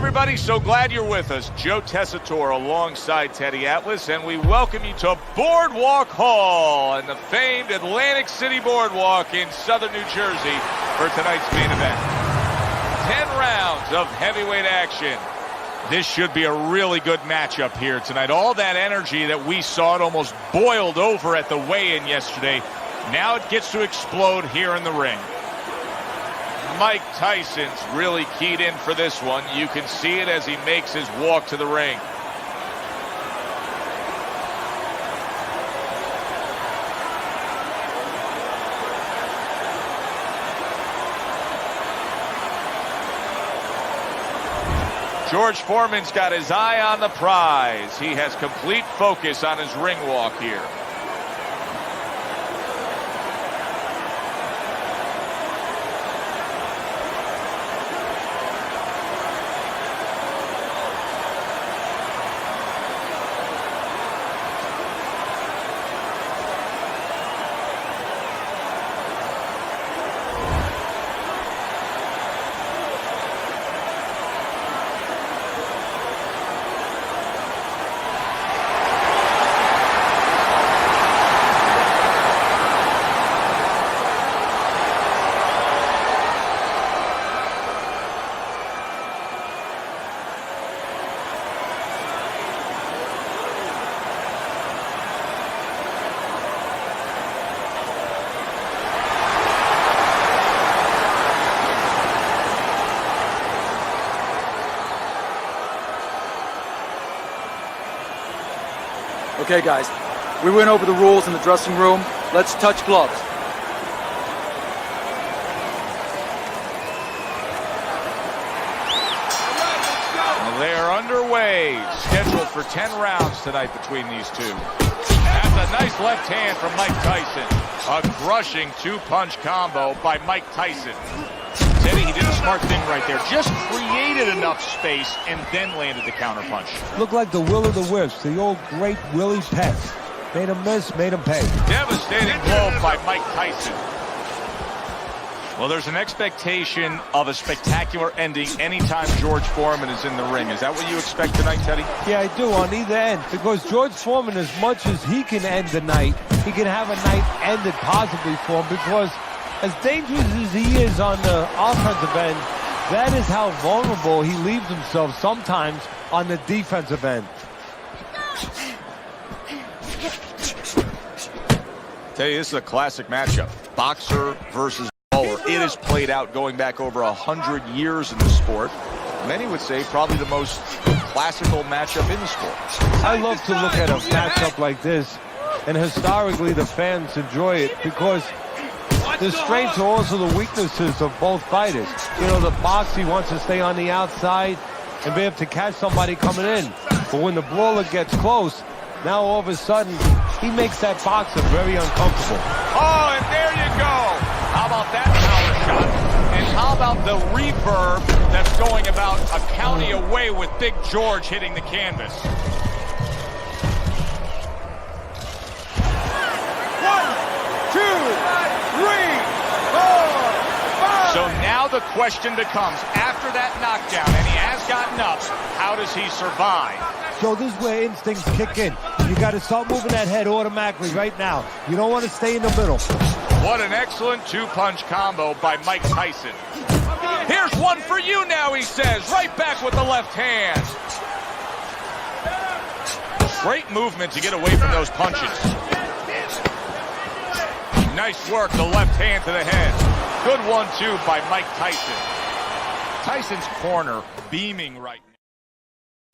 everybody. So glad you're with us. Joe Tessitore alongside Teddy Atlas, and we welcome you to Boardwalk Hall and the famed Atlantic City Boardwalk in southern New Jersey for tonight's main event. 10 rounds of heavyweight action. This should be a really good matchup here tonight. All that energy that we saw, it almost boiled over at the weigh-in yesterday. Now it gets to explode here in the ring. Mike Tyson's really keyed in for this one. You can see it as he makes his walk to the ring. George Foreman's got his eye on the prize. He has complete focus on his ring walk here. Okay, guys, we went over the rules in the dressing room. Let's touch gloves. Well, they are underway, scheduled for 10 rounds tonight between these two. That's a nice left hand from Mike Tyson. A crushing two-punch combo by Mike Tyson. Teddy, he did a smart thing right there. Just created enough space and then landed the counterpunch. Looked like the will of the wisps, the old great Willie Pets. Made him miss, made him pay. Devastating blow by Mike Tyson. Well, there's an expectation of a spectacular ending anytime George Foreman is in the ring. Is that what you expect tonight, Teddy? Yeah, I do, on either end. Because George Foreman, as much as he can end the night, he can have a night ended positively for him, because as dangerous as he is on the offensive end, that is how vulnerable he leaves himself sometimes on the defensive end. Tell you, this is a classic matchup. Boxer versus brawler. It has played out going back over 100 years in the sport. Many would say probably the most classical matchup in the sport. I love to look at a matchup like this, and historically the fans enjoy it because the strengths are also the weaknesses of both fighters. You know, the boxer wants to stay on the outside and be able to catch somebody coming in. But when the brawler gets close, now all of a sudden, he makes that boxer very uncomfortable. Oh, and there you go. How about that power shot? And how about the reverb that's going about a county away with Big George hitting the canvas? So now the question becomes, after that knockdown, and he has gotten up, how does he survive? So this is where instincts kick in. You got to start moving that head automatically right now. You don't want to stay in the middle. What an excellent two-punch combo by Mike Tyson. Here's one for you now, he says, right back with the left hand. Great movement to get away from those punches. Nice work, the left hand to the head. Good one, too, by Mike Tyson. Tyson's corner beaming right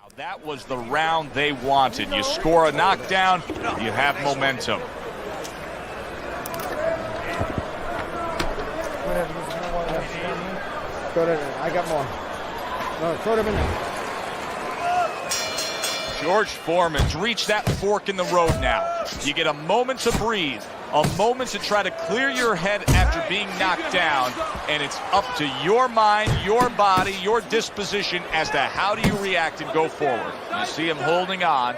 now. That was the round they wanted. You score a knockdown, you have momentum. I got more. No, throw them in there. George Foreman's reached that fork in the road now. You get a moment to breathe, a moment to try to clear your head after being knocked down, and it's up to your mind, your body, your disposition as to how do you react and go forward. You see him holding on.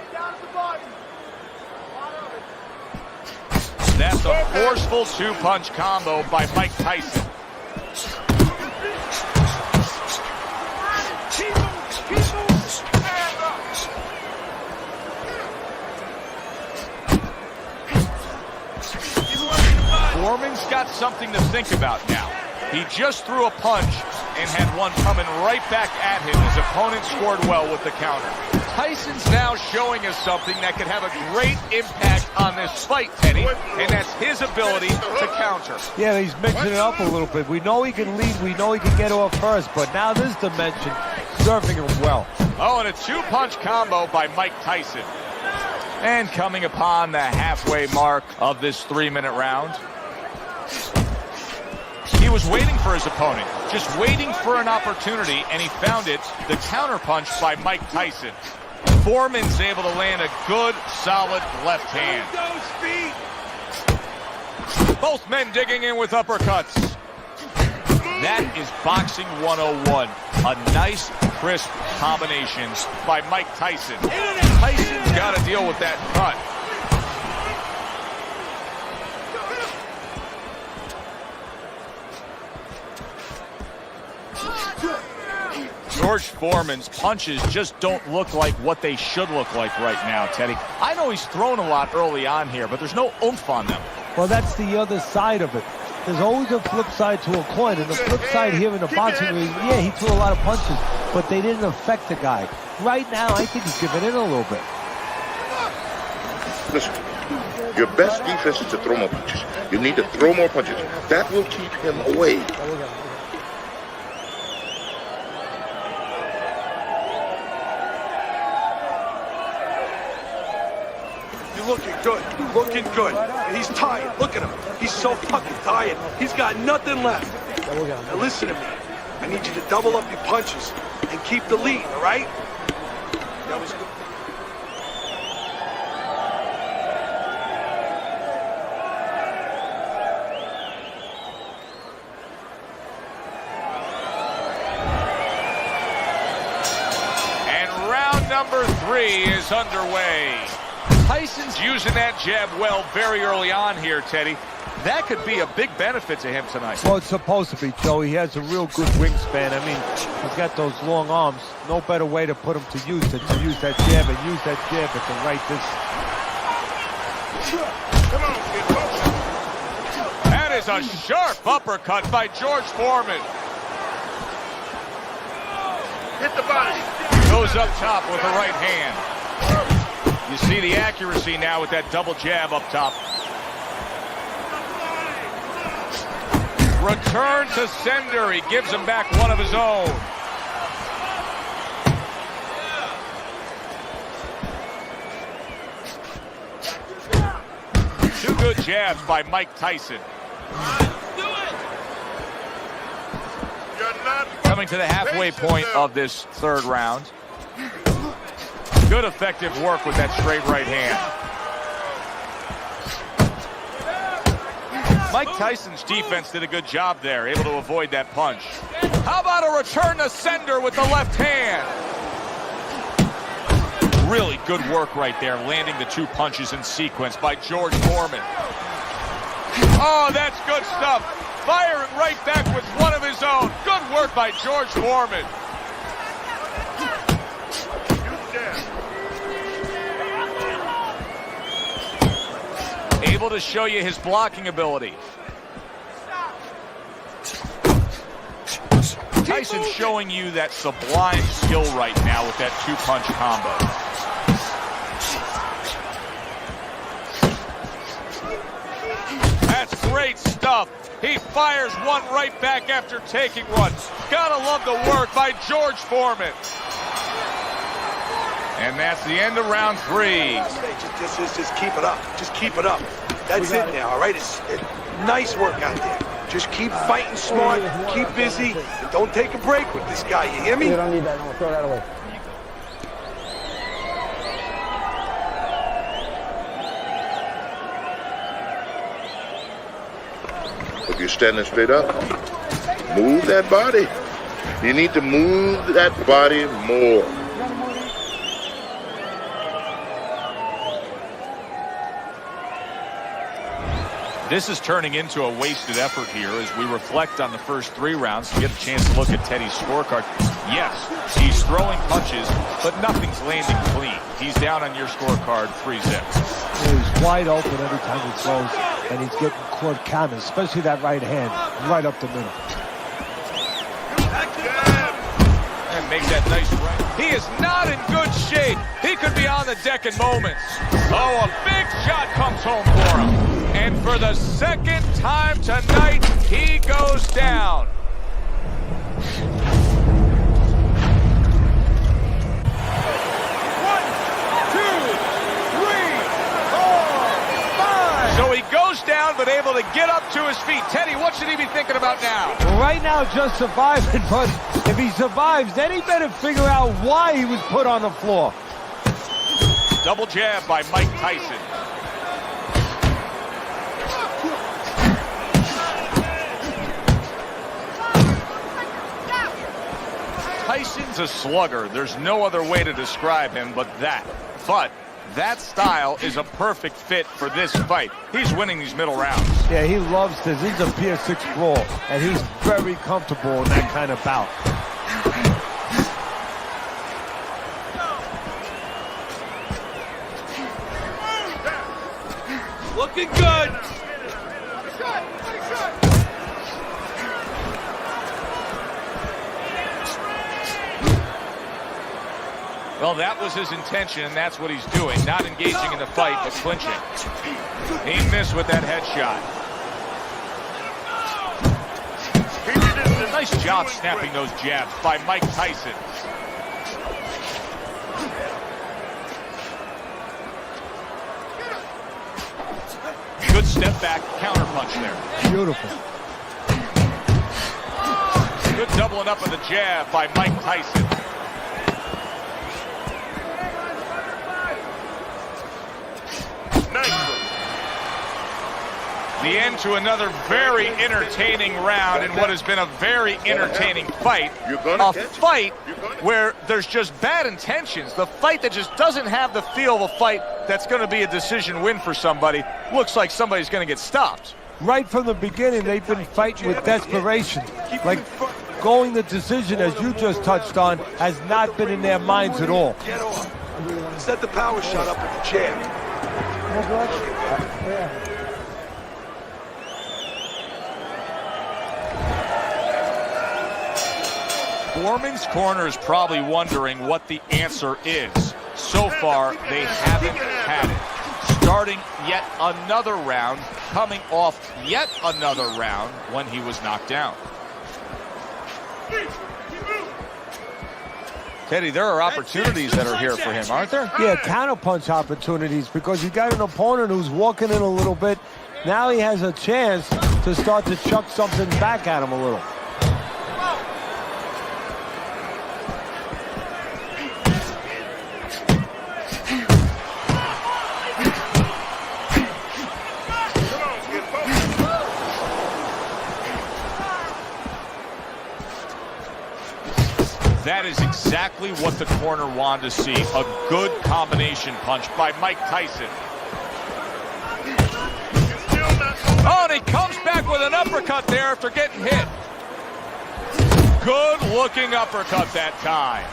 That's a forceful two-punch combo by Mike Tyson. Foreman's got something to think about now. He just threw a punch and had one coming right back at him. His opponent scored well with the counter. Tyson's now showing us something that could have a great impact on this fight, Teddy, and that's his ability to counter. Yeah, he's mixing it up a little bit. We know he can lead. We know he can get off first, but now this dimension, serving him well. Oh, and a two-punch combo by Mike Tyson. And coming upon the halfway mark of this 3-minute round. He was waiting for his opponent, just waiting for an opportunity, and he found it, the counterpunch by Mike Tyson. Foreman's able to land a good, solid left hand. Both men digging in with uppercuts. That is boxing 101. A nice, crisp combination by Mike Tyson. Tyson's got to deal with that cut. George Foreman's punches just don't look like what they should look like right now, Teddy. I know he's thrown a lot early on here, but there's no oomph on them. Well, that's the other side of it. There's always a flip side to a coin, and the flip side here in the boxing ring, yeah, he threw a lot of punches, but they didn't affect the guy. Right now, I think he's giving in a little bit. Listen, your best defense is to throw more punches. You need to throw more punches. That will keep him away. Looking good, looking good. He's tired. Look at him. He's so fucking tired. He's got nothing left. Now listen to me. I need you to double up your punches and keep the lead, all right? That was good. And round number 3 is underway. Tyson's using that jab well very early on here, Teddy. That could be a big benefit to him tonight. Well, it's supposed to be, Joe. He has a real good wingspan. I mean, he's got those long arms. No better way to put him to use than to use that jab and use that jab at the right distance. That is a sharp uppercut by George Foreman. Hit the body. Goes up top with the right hand. You see the accuracy now with that double jab up top. Return to sender. He gives him back one of his own. Two good jabs by Mike Tyson. Coming to the halfway point of this third round. Good effective work with that straight right hand. Mike Tyson's defense did a good job there, able to avoid that punch. How about a return to sender with the left hand? Really good work right there, landing the two punches in sequence by George Foreman. Oh, that's good stuff. Firing right back with one of his own. Good work by George Foreman. Able to show you his blocking ability. Tyson's showing you that sublime skill right now with that two-punch combo. That's great stuff. He fires one right back after taking one. Gotta love the work by George Foreman. And that's the end of round 3. Just keep it up. Just keep it up. That's it now, all right? It's nice work out there. Just keep fighting smart, keep busy, and don't take a break with this guy, you hear me? You don't need that, no, throw that away. If you're standing straight up, move that body. You need to move that body more. This is turning into a wasted effort here as we reflect on the first 3 rounds to get a chance to look at Teddy's scorecard. Yes, he's throwing punches, but nothing's landing clean. He's down on your scorecard 3-zip. He's wide open every time he throws. and he's getting caught counters, especially that right hand, right up the middle. And makes that nice right. He is not in good shape. He could be on the deck in moments. Oh, a big shot comes home for him. And for the second time tonight, he goes down. So he goes down, but able to get up to his feet. Teddy, what should he be thinking about now? Well, right now, just surviving, but if he survives, then he better figure out why he was put on the floor. Double jab by Mike Tyson. Tyson's a slugger. There's no other way to describe him but that. But that style is a perfect fit for this fight. He's winning these middle rounds. Yeah, he loves this. He's a Pier 6 brawl, and he's very comfortable in that kind of bout. Looking good. Well, that was his intention, and that's what he's doing. Not engaging in the fight, but clinching. He missed with that headshot. Nice job snapping those jabs by Mike Tyson. Good step back counter punch there. Beautiful. Good doubling up of the jab by Mike Tyson. The end to another very entertaining round in what has been a very entertaining fight. A fight where there's just bad intentions. The fight that just doesn't have the feel of a fight that's going to be a decision win for somebody. Looks like somebody's going to get stopped. Right from the beginning, they've been fighting with desperation. Like going the decision, as you just touched on, has not been in their minds at all. Get off. Set the power shot up with the jab. Foreman's corner is probably wondering what the answer is. So far, they haven't had it. Starting yet another round, coming off yet another round when he was knocked down. Teddy, there are opportunities that are here for him, aren't there? Yeah, counterpunch opportunities, because you got an opponent who's walking in a little bit. Now he has a chance to start to chuck something back at him a little. That is exactly what the corner wanted to see. A good combination punch by Mike Tyson. Oh, and he comes back with an uppercut there after getting hit. Good looking uppercut that time.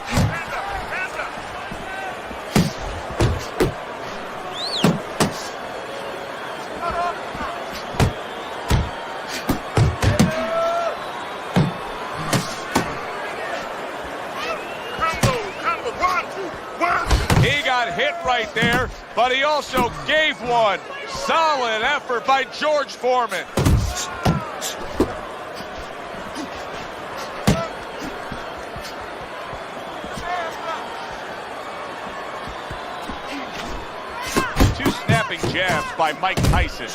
Hit right there, but he also gave one. Solid effort by George Foreman. Two snapping jabs by Mike Tyson.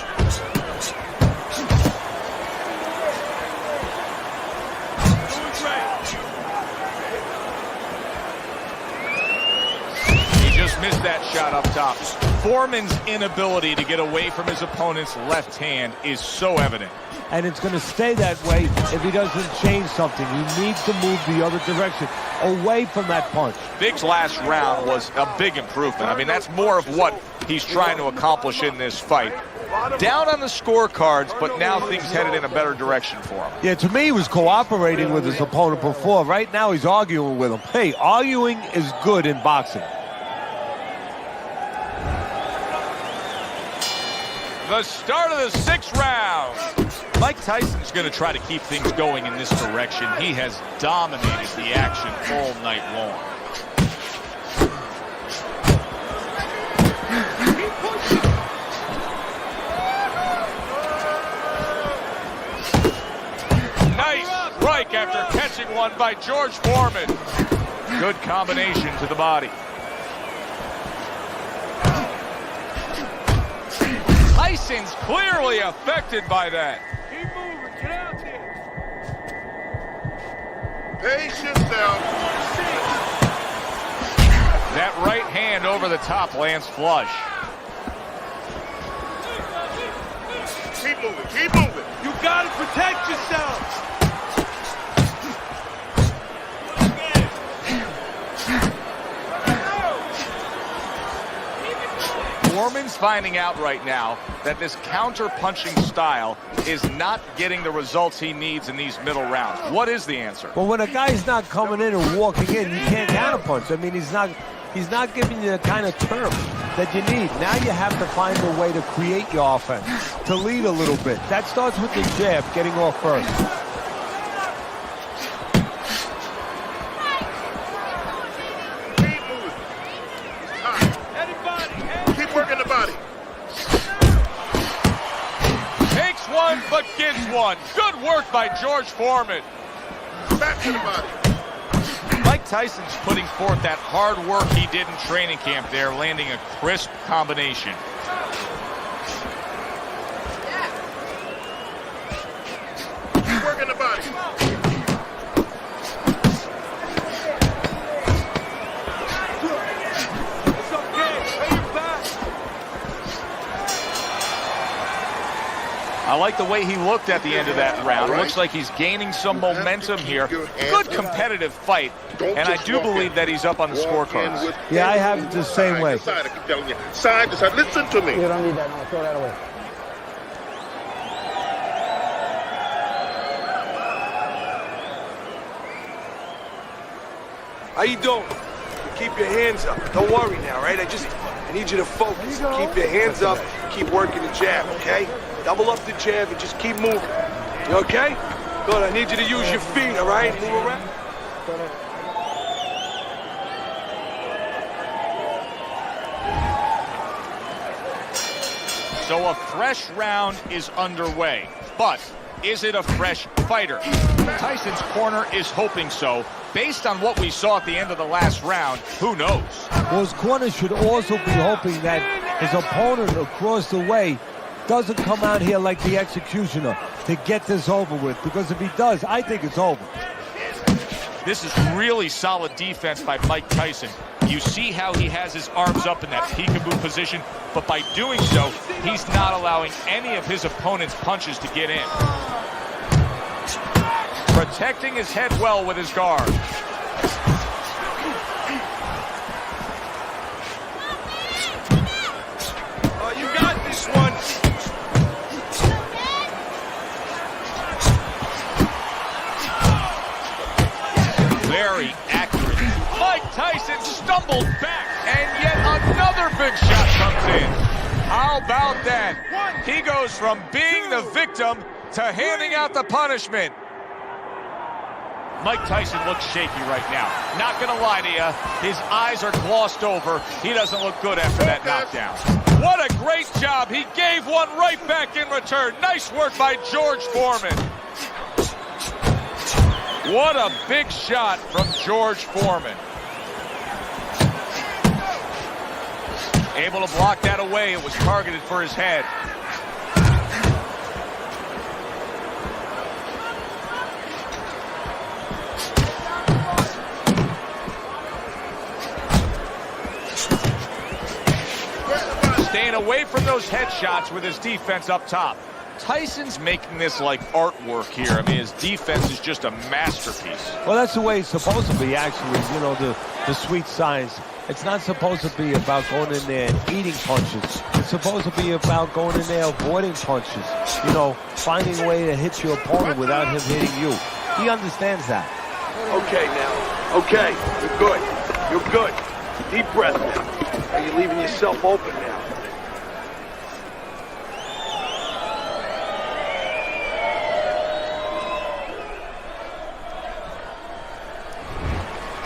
Missed that shot up top. Foreman's inability to get away from his opponent's left hand is so evident. And it's going to stay that way if he doesn't change something. He needs to move the other direction, away from that punch. Big's last round was a big improvement. I mean, that's more of what he's trying to accomplish in this fight. Down on the scorecards, but now things headed in a better direction for him. Yeah, to me, he was cooperating with his opponent before. Right now, he's arguing with him. Hey, arguing is good in boxing. the start of the 6th round. Mike Tyson's going to try to keep things going in this direction. He has dominated the action all night long. Nice strike after catching one by George Foreman. Good combination to the body. Tyson's clearly affected by that. Keep moving. Get out here. Patience now. That right hand over the top lands flush. Keep moving. Keep moving. You gotta protect yourself. Foreman's finding out right now that this counter-punching style is not getting the results he needs in these middle rounds. What is the answer? Well, when a guy's not coming in and walking in, you can't counterpunch. I mean, he's not giving you the kind of turf that you need. Now you have to find a way to create your offense, to lead a little bit. That starts with the jab, getting off first. Working the body. Takes one, but gets one. Good work by George Foreman. Back to the body. Mike Tyson's putting forth that hard work he did in training camp there, landing a crisp combination. Keep working the body. It's okay. Pay your back. I like the way he looked at the end of that round. Looks like he's gaining some momentum here. Good competitive fight, and I do believe that he's up on the scorecards. Yeah, I have it the same way. Side, I keep telling you. Side to side. Listen to me. You don't need that. No, throw that away. How you doing? You keep your hands up. Don't worry now, right? I need you to focus. Keep your hands up. Keep working the jab, okay? Double up the jab and just keep moving. You okay? Good. I need you to use your feet, all right? Move around. So a fresh round is underway, but is it a fresh fighter? Tyson's corner is hoping so. Based on what we saw at the end of the last round, who knows? Well, his corner should also be hoping that his opponent across the way doesn't come out here like the executioner to get this over with, because if he does, I think it's over. This is really solid defense by Mike Tyson. You see how he has his arms up in that peekaboo position, but by doing so, he's not allowing any of his opponent's punches to get in. Protecting his head well with his guard. You got this one. Very accurate. Mike Tyson stumbled back, and yet another big shot comes in. How about that? He goes from being the victim to handing out the punishment. Mike Tyson looks shaky right now. Not gonna lie to you, his eyes are glossed over. He doesn't look good after that knockdown. What a great job. He gave one right back in return. Nice work by George Foreman. What a big shot from George Foreman. Able to block that away. It was targeted for his head. Staying away from those headshots with his defense up top. Tyson's making this like artwork here. I mean, his defense is just a masterpiece. Well, that's the way it's supposed to be, actually. You know, the sweet science. It's not supposed to be about going in there and eating punches. It's supposed to be about going in there avoiding punches. You know, finding a way to hit your opponent without him hitting you. He understands that. Okay now. Okay. You're good. You're good. Deep breath now. Are you leaving yourself open now?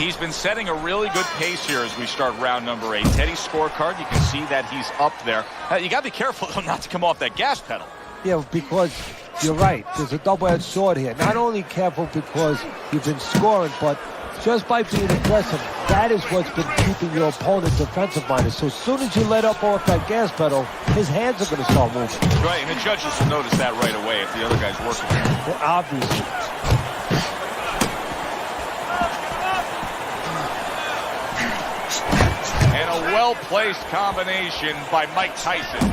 He's been setting a really good pace here as we start round number 8. Teddy's scorecard, you can see that he's up there. You got to be careful, though, not to come off that gas pedal. Yeah, because you're right. There's a double-edged sword here. Not only careful because you've been scoring, but just by being aggressive, that is what's been keeping your opponent defensive-minded. So as soon as you let up off that gas pedal, his hands are going to start moving. Right, and the judges will notice that right away if the other guy's working. Well, obviously. And a well-placed combination by Mike Tyson.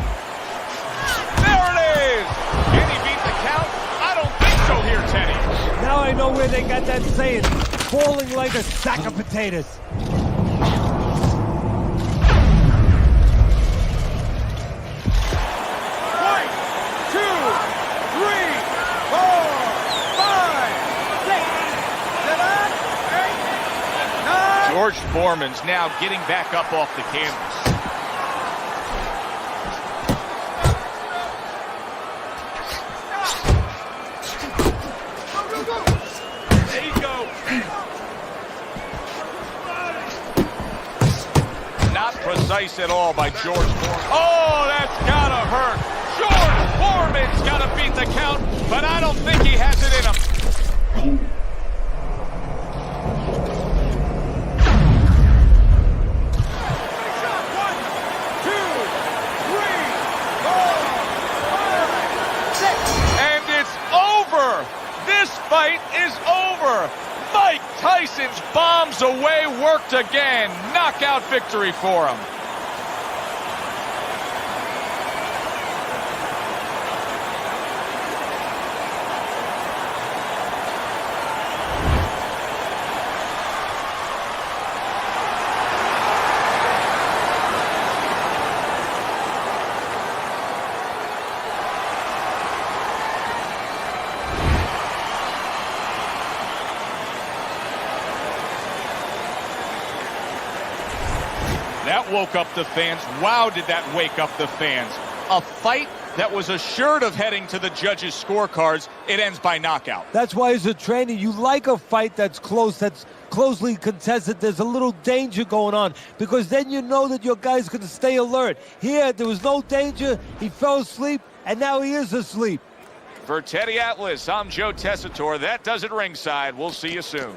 There it is! Can he beat the count? I don't think so here, Teddy. Now I know where they got that saying, falling like a sack of potatoes. 1, 2, 3, 4, 5, 6, 7, 8, 9. George Foreman's now getting back up off the canvas. There you go. Not precise at all by George Foreman. Oh, that's gotta hurt. George Foreman's gotta beat the count, but I don't think he has it in him. This fight is over. Mike Tyson's bombs away worked again. Knockout victory for him. That woke up the fans. Wow, did that wake up the fans. A fight that was assured of heading to the judges' scorecards. It ends by knockout. That's why as a trainer, you like a fight that's close, that's closely contested. There's a little danger going on because then you know that your guy's going to stay alert. Here, there was no danger. He fell asleep, and now he is asleep. For Teddy Atlas, I'm Joe Tessitore. That does it ringside. We'll see you soon.